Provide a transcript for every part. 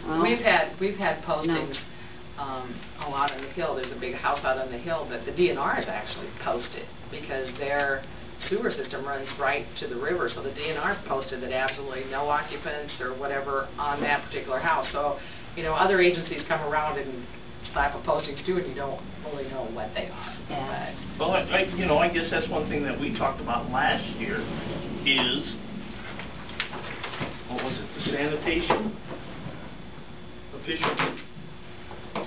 Well, we've had postings a lot on the hill. There's a big house out on the hill that the DNR has actually posted because their sewer system runs right to the river. So the DNR posted that absolutely no occupants or whatever on that particular house. So, you know, other agencies come around and slap a postings too, and you don't really know what they are. Yeah. Well, I guess that's one thing that we talked about last year is, what was it, the sanitation official?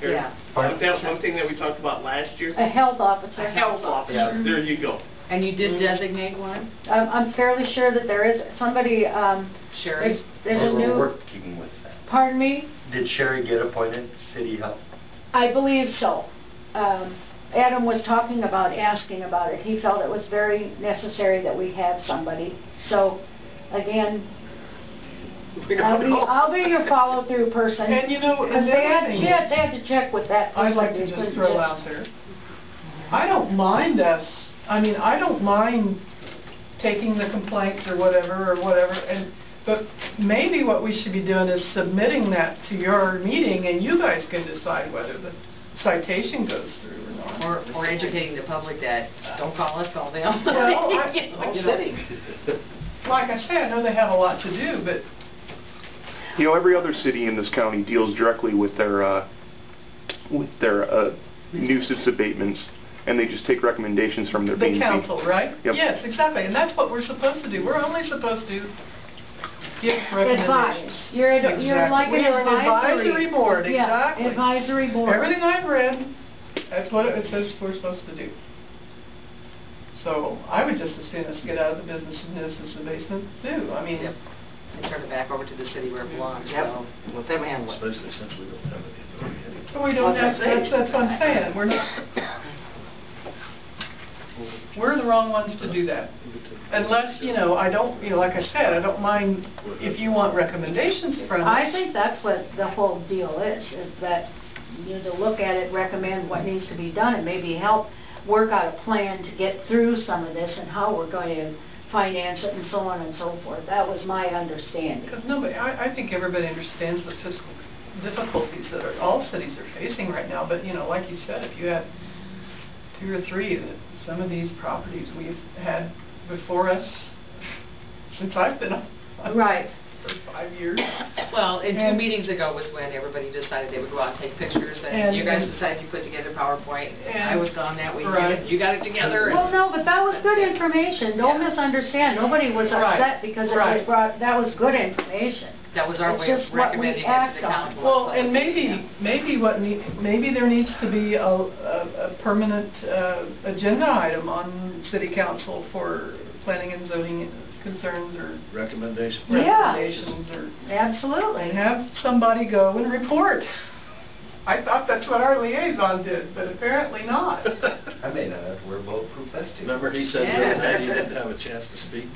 Yeah. I think that's one thing that we talked about last year. A health officer. A health officer. Yeah. There you go. And you did designate one? I'm fairly sure that there is somebody. Sherry? There's a We're new. working with that. Pardon me? Did Sherry get appointed city health? I believe so. Adam was talking about asking about it. He felt it was very necessary that we have somebody. So, again, I'll be your follow-through person. And you know, Because they had to check with that person. I'd like to just throw out there, I don't mind taking the complaints or whatever, but maybe what we should be doing is submitting that to your meeting, and you guys can decide whether the citation goes through or not. Or educating the public that don't call us, call them. Well, City. like I say, I know they have a lot to do, but You know, every other city in this county deals directly with their nuisance abatements, and they just take recommendations from their the B&B. council, right? Yep. Yes, exactly, and that's what we're supposed to do. We're only supposed to give recommendations. Advise. You're like an We are an advisory. advisory board, exactly. Yeah, advisory board. Everything I've read, that's what it says we're supposed to do. So I would just as soon as get out of the business of nuisance abatement too. I mean, Yep. And turn it back over to the city where it belongs. Yep. So. Let them handle it. Especially since we don't have any authority anymore. but we don't have, that's what I'm saying. We're the wrong ones to do that. Unless, I don't, like I said, I don't mind if you want recommendations from us. I think that's what the whole deal is that you need to look at it, recommend what needs to be done, and maybe help work out a plan to get through some of this and how we're going to finance it and so on and so forth. That was my understanding. Because I think everybody understands the fiscal difficulties that all cities are facing right now. But, like you said, if you had 2 or 3, some of these properties we've had before us since I've been on Right. for 5 years. Well, and 2 meetings ago was when everybody decided they would go out and take pictures, and you guys decided you put together PowerPoint. And I was gone that week. Right. You got it together. Well, no, but that was good information. Don't misunderstand. Nobody was upset because it was brought. That was good information. That was our It's way just of what we recommending it to act the on. council. Well, and maybe there needs to be a permanent agenda item on city council for planning and zoning concerns or Recommendations. recommendations, or Absolutely. have somebody go and report. I thought that's what our liaison did, but apparently not. I may not have to wear bulletproof vest. Remember he said the other day he didn't have a chance to speak?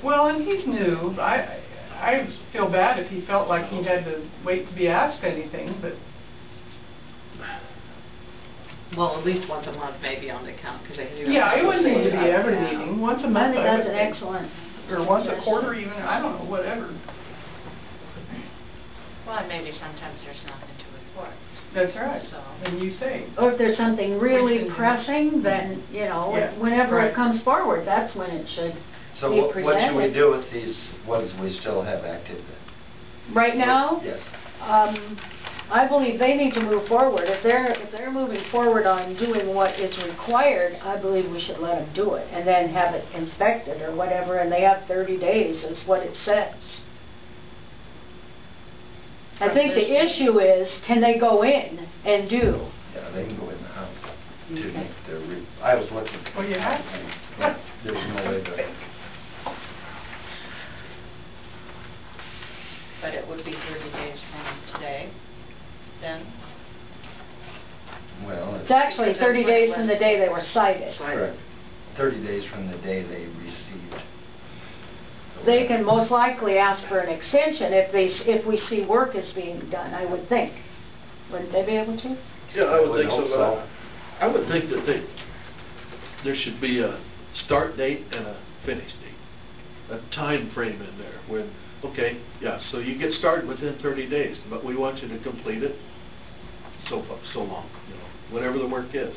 Well, and he's new. I feel bad if he felt like he had to wait to be asked anything, but Well, at least once a month maybe on the count, because they do. yeah, it wouldn't need to be every meeting. Once a I month, think I that's would an think. excellent. Or once a quarter even, I don't know, whatever. Well, and maybe sometimes there's nothing to report. That's right. So. And you say. Or if there's something really pressing, then, Yeah, whenever right. it comes forward, that's when it should So be what should we presented. do with these ones we still have active then? Right now, Yes. I believe they need to move forward. If they're moving forward on doing what is required, I believe we should let them do it and then have it inspected or whatever, and they have 30 days is what it says. I think the issue is, can they go in and do? Yeah, they can go in the house to make their, I was looking. Well, you have to. There's no way to. But it would be 30 days from today, then? Well, It's actually 30 days from the day they were cited. correct. 30 days from the day they received. They can most likely ask for an extension if we see work is being done, I would think. Wouldn't they be able to? Yeah, I would think hope so. But I would think that there should be a start date and a finish date, a time frame in there when Okay, yeah, so you get started within 30 days, but we want you to complete it so long, you know, whatever the work is.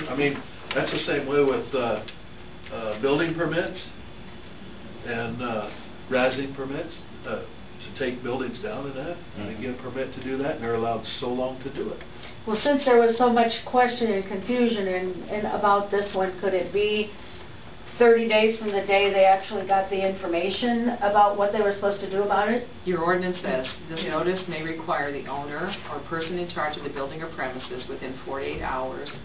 I mean, that's the same way with building permits and razzing permits, to take buildings down and that, and they get a permit to do that, and they're allowed so long to do it. Well, since there was so much question and confusion in about this one, could it be 30 days from the day they actually got the information about what they were supposed to do about it? Your ordinance says, this notice may require the owner or person in charge of the building or premises within 48 hours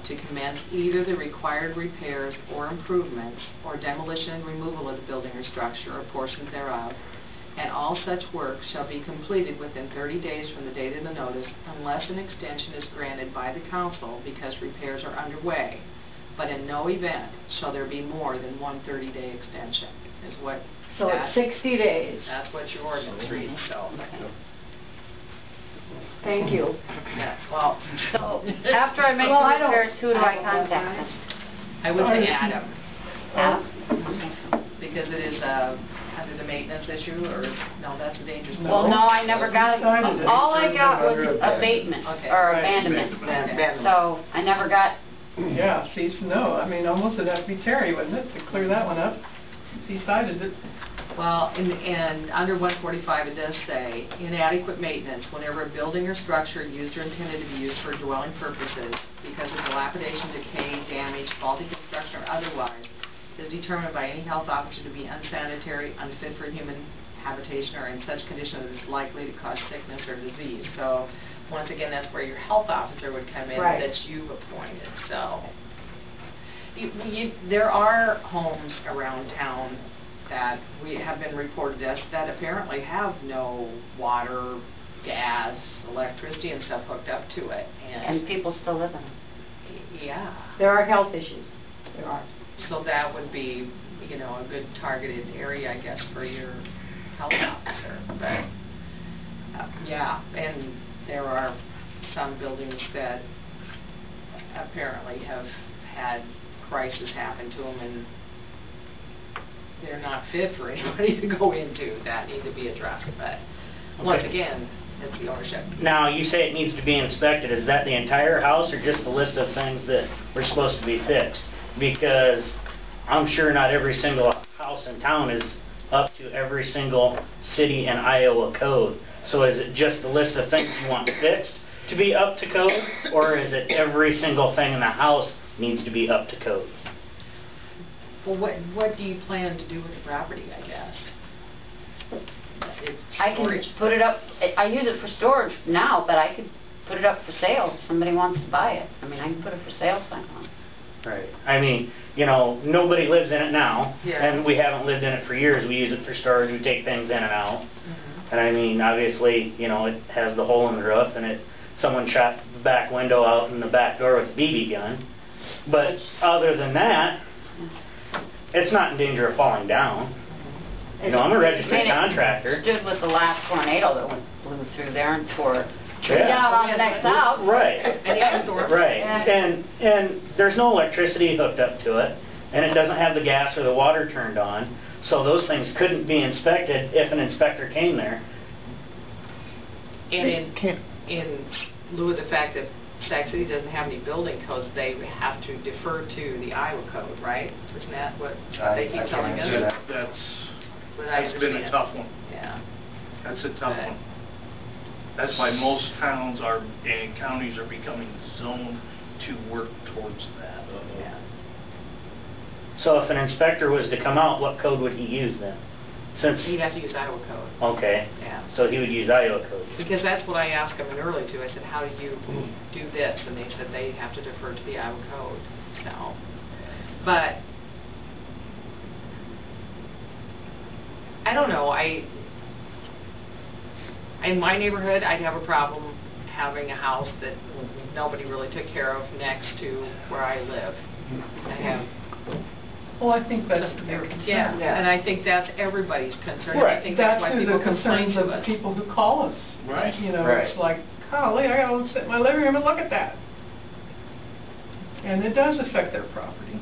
to commence either the required repairs or improvements or demolition and removal of the building or structure or portions thereof, and all such work shall be completed within 30 days from the date of the notice unless an extension is granted by the council because repairs are underway. But in no event shall there be more than one 30-day extension, is what... So it's 60 days. That's what your ordinance reads, so... Thank you. Yeah, well, So, after I make Well, I the don't- repairs, who do I I don't contact? I would say Adam, Adam? because it is under the maintenance issue, or, no, that's a dangerous... No. Well, no, I never got Decided it. it. All I got was Under abatement, Okay. or Right. abandonment. Abandonment. So, I never got, Yeah, see, no, I mean, almost it'd have to be Terry, wouldn't it, to clear that one up? He cited it. Well, and under 145, it does say, inadequate maintenance, whenever a building or structure used or intended to be used for dwelling purposes, because of dilapidation, decay, damage, faulty construction, or otherwise, is determined by any health officer to be unsanitary, unfit for human habitation, or in such condition that it is likely to cause sickness or disease. So, once again, that's where your health officer would come in, Right. that you've appointed, so. There are homes around town that we have been reported as that apparently have no water, gas, electricity and stuff hooked up to it. and people still live in it. Yeah, There are health issues. There are. so that would be, you know, a good targeted area, I guess, for your health officer. But, yeah, and there are some buildings that apparently have had crisis happen to them, and they're not fit for anybody to go into. That need to be addressed. But once again, it's the ownership. Now, you say it needs to be inspected. Is that the entire house or just the list of things that were supposed to be fixed? Because I'm sure not every single house in town is up to every single city and Iowa code. So is it just the list of things you want fixed to be up to code? Or is it every single thing in the house needs to be up to code? Well, what do you plan to do with the property, I guess? I can Storage? put it up, I use it for storage now, but I could put it up for sale if somebody wants to buy it. I mean, I can put a for sale sign on it. Right. I mean, you know, nobody lives in it now, Yeah. and we haven't lived in it for years. We use it for storage. We take things in and out. And I mean, obviously, you know, it has the hole in the roof, and someone shot the back window out in the back door with a BB gun. But other than that, it's not in danger of falling down. You know, I'm a registered contractor. Stood with the last tornado that blew through there and tore Yeah. down on the next house. Right. And you can store it. Right. Yeah. And there's no electricity hooked up to it, and it doesn't have the gas or the water turned on. So those things couldn't be inspected if an inspector came there. And in lieu of the fact that Sac City doesn't have any building codes, they have to defer to the Iowa code, right? Isn't that what they keep telling us? That's What I been a understand. tough one. Yeah. That's a tough Right. one. That's why most towns are, and counties are becoming zoned to work towards that. Yeah. So if an inspector was to come out, what code would he use then? Since, You'd have to use Iowa code. okay, Yeah. so he would use Iowa code. Because that's what I asked them early too. I said, how do you do this? And they said they have to defer to the Iowa code. So, but I don't know. In my neighborhood, I'd have a problem having a house that nobody really took care of next to where I live. I have, Well, I think that's their concern. yeah, and I think that's everybody's concern. And I Right. think that's why who people the complain concerns to of us. people who call us. Right. You know, Right. it's like, golly, I gotta sit in my living room and look at that. And it does affect their property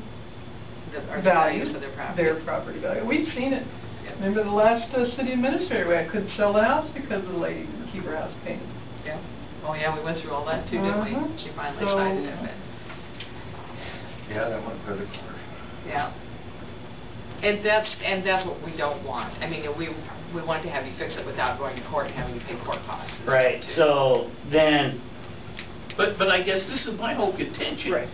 Or the value, values of their property. their property value. We've seen it. Remember the last city administrator, where I couldn't sell the house because the lady would keep her house painted. Yeah. Oh, yeah, we went through all that too, didn't we? She finally So- signed it, but, Yeah, that one could have. yeah. And that's what we don't want. I mean, we want to have you fix it without going to court and having to pay court costs. Right, so then, But I guess this is my whole contention. Right.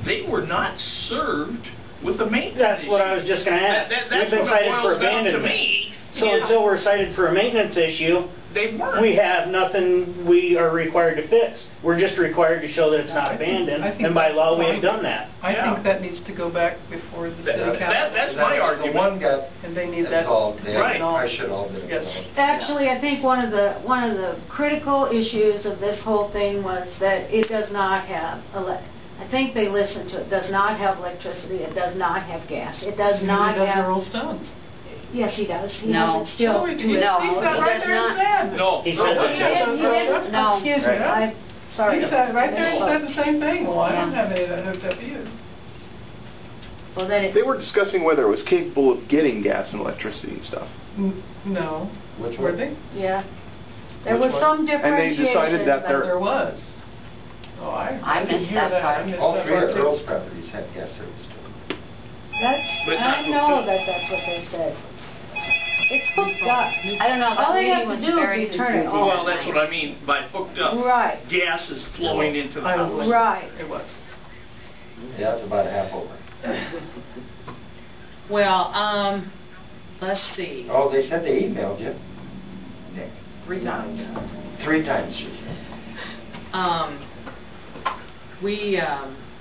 They were not served with the maintenance that's what I issue. was just gonna ask. That's We've been what it cited for boils down to abandonment. me. So is until we're cited for a maintenance issue, they weren't. we have nothing we are required to fix. We're just required to show that it's not abandoned, I think and by law, we that's have done that. I Yeah. think that needs to go back before the city council. That's my The argument. one got And they need that. absolved, they Right. I should all been Yes. absolved. Actually, I think one of the critical issues of this whole thing was that it does not have I think they listened to it. Does not have electricity. It does not have gas. It does not Neither does have. Earl Stones. Yes, he does. He No. has it still. No, to he his- got he right does there not. and said. No. He said no, that, He Jeff. didn't, he didn't. No. Excuse me, Right. I'm sorry. He said right there and said the same thing. Well, I don't Yeah. have any of that hooked up either. Well, then They it, were discussing whether it was capable of getting gas and electricity and stuff. No. Which Were one? they? yeah. There Which was one? some And they differentiation. decided that but- they're- There was. Oh, I missed didn't hear that part. I missed All that three part of too. Earl's properties had gas service to them. That's, But I not know hooked up. that's what they said. It's hooked up. I don't know, All that they meeting have was to do very is turn it confusing. on. Well, that's what I mean by hooked up. Right, Gas is flowing into the I don't house. believe right. It was. Yeah, it's about half over. Well, let's see. Oh, they said they emailed you. 3 times. 3 times, she said.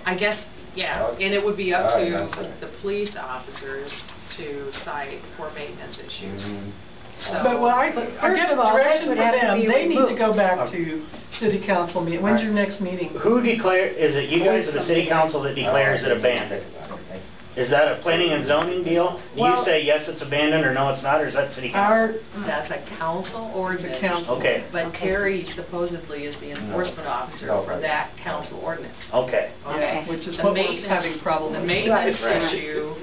I guess, yeah, and it would be up All right, to that's all right. the police officers to cite for maintenance issues. So, But what I first guess of all, that direction for would have to them, be they need to removed. go back to city council meeting. When's your next meeting? Who is it you guys or the city council that declares it abandoned? Is that a planning and zoning deal? Do you Well- say, yes, it's abandoned, or no, it's not, or is that city council? Our, that's a council ordinance. council. Okay, But Terry supposedly is the enforcement officer No, for right. that council ordinance. okay. Okay. which is The what we're maintenance- having problem The with. maintenance Right. issue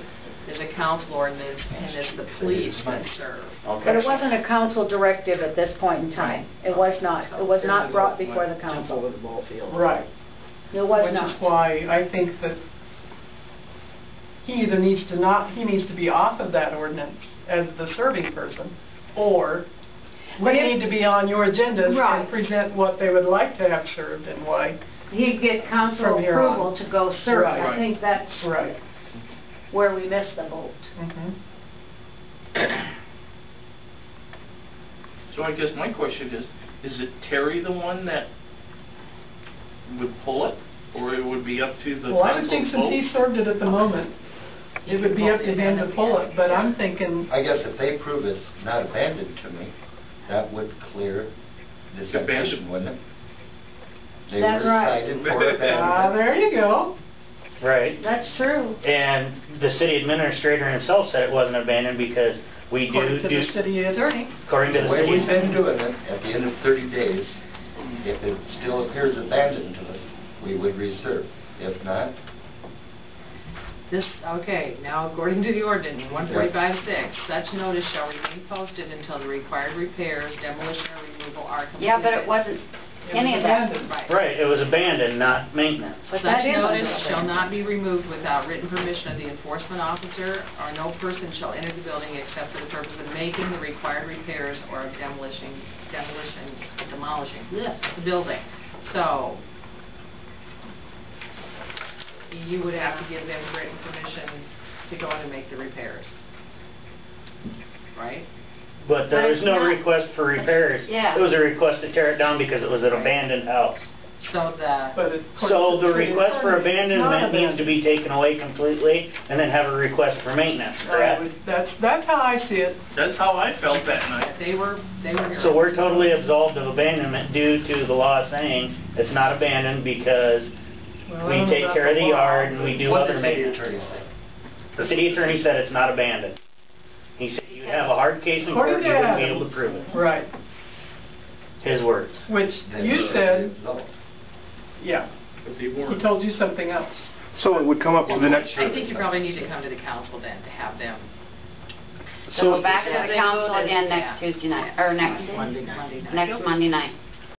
is a council ordinance, and it's the police that serve. But it Okay. wasn't a council directive at this point in time. It was not. It was not brought before the council. Right. It was Which not. is why I think that he either needs to be off of that ordinance as the serving person, or we But if- need to be on your agenda Right. and present what they would like to have served and why. He'd get council From here on. approval to go serve. I Right. think that's Right. where we missed the boat. So I guess my question is it Terry the one that would pull it? Or it would be up to the Well, I would think council since he vote? served it at the moment, it would be up to him to pull it, but I'm thinking, I guess if they prove it's not abandoned to me, that would clear this Abandoned. application, wouldn't it? They That's were right. cited for abandonment. there you go. Right. That's true. And the city administrator himself said it wasn't abandoned because we According to the do, city attorney. according to The the way we've city. been doing it, at the end of 30 days, if it still appears abandoned to us, we would reserve. If not, Okay, now according to the ordinance, 145.6, such notice shall remain posted until the required repairs, demolition, or removal are completed. Yeah, but it wasn't any of that. Right. Right, it was abandoned, not maintenance. But Such that is notice under shall abandonment. not be removed without written permission of the enforcement officer, or no person shall enter the building except for the purpose of making the required repairs or of demolishing the building. So, you would have to give them written permission to go in and make the repairs. Right? But there But was it's no not- request for repairs. Yeah. It was a request to tear it down because it was an abandoned house. So the, But according So to the city request for attorney, it's not abandonment needs to abandoned. be taken away completely and then have a request for maintenance, I correct? would- That's how I see it. That's how I felt that night. they were here. So we're totally absolved of abandonment due to the law saying it's not abandoned because Well, I we don't know take about care of the law. yard and we do what other did the city maintenance. attorney say? The city attorney said it's not abandoned. He said you'd have a hard case in court, According you to wouldn't be Adam. able to prove it. Right, His words. which They you were said, absolved. yeah, But they he weren't. told you something else. So it would come up to the next, I think you probably need to come to the council then to have them So we're back to the They council voted, again yeah. next Tuesday night, or next Monday night. Monday night.